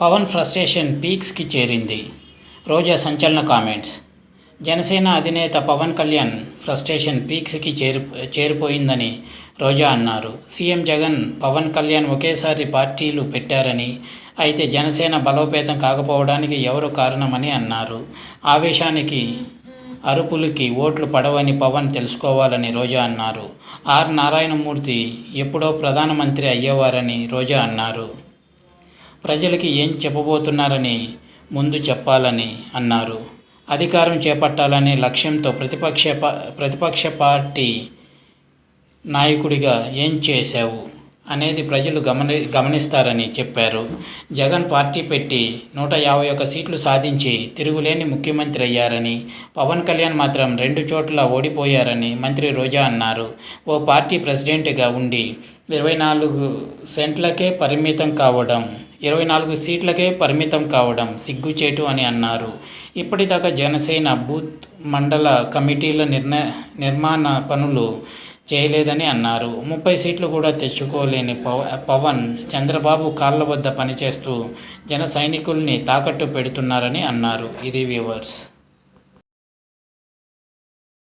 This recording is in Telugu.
పవన్ ఫ్రస్ట్రేషన్ పీక్స్కి చేరింది. రోజా సంచలన కామెంట్స్. జనసేన అధినేత పవన్ కళ్యాణ్ ఫ్రస్ట్రేషన్ పీక్స్కి చేరిపోయిందని రోజా అన్నారు. సీఎం జగన్, పవన్ కళ్యాణ్ ఒకేసారి పార్టీలు పెట్టారని, అయితే జనసేన బలోపేతం కాకపోవడానికి ఎవరు కారణమని అన్నారు. ఆవేశానికి, అరుపులకి ఓట్లు పడవని పవన్ తెలుసుకోవాలని రోజా అన్నారు. ఆర్ నారాయణమూర్తి ఎప్పుడో ప్రధానమంత్రి అయ్యేవారని రోజా అన్నారు. ప్రజలకి ఏం చెప్పబోతున్నారని ముందు చెప్పాలని అన్నారు. అధికారం చేపట్టాలనే లక్ష్యంతో ప్రతిపక్ష పార్టీ నాయకుడిగా ఏం చేశావు అనేది ప్రజలు గమనిస్తారని చెప్పారు. జగన్ పార్టీ పెట్టి 151 సీట్లు సాధించి తిరుగులేని ముఖ్యమంత్రి అయ్యారని, పవన్ కళ్యాణ్ మాత్రం 2 చోట్ల ఓడిపోయారని మంత్రి రోజా అన్నారు. ఓ పార్టీ ప్రెసిడెంట్గా ఉండి 24 సీట్లకే పరిమితం కావడం సిగ్గుచేటు అని అన్నారు. ఇప్పటిదాకా జనసేన బూత్, మండల కమిటీల నిర్మాణ పనులు చేయలేదని అన్నారు. 30 సీట్లు కూడా తెచ్చుకోలేని పవన్ చంద్రబాబు కాళ్ల వద్ద పనిచేస్తూ జన సైనికుల్ని తాకట్టు పెడుతున్నారని అన్నారు. ఇది వ్యూవర్స్.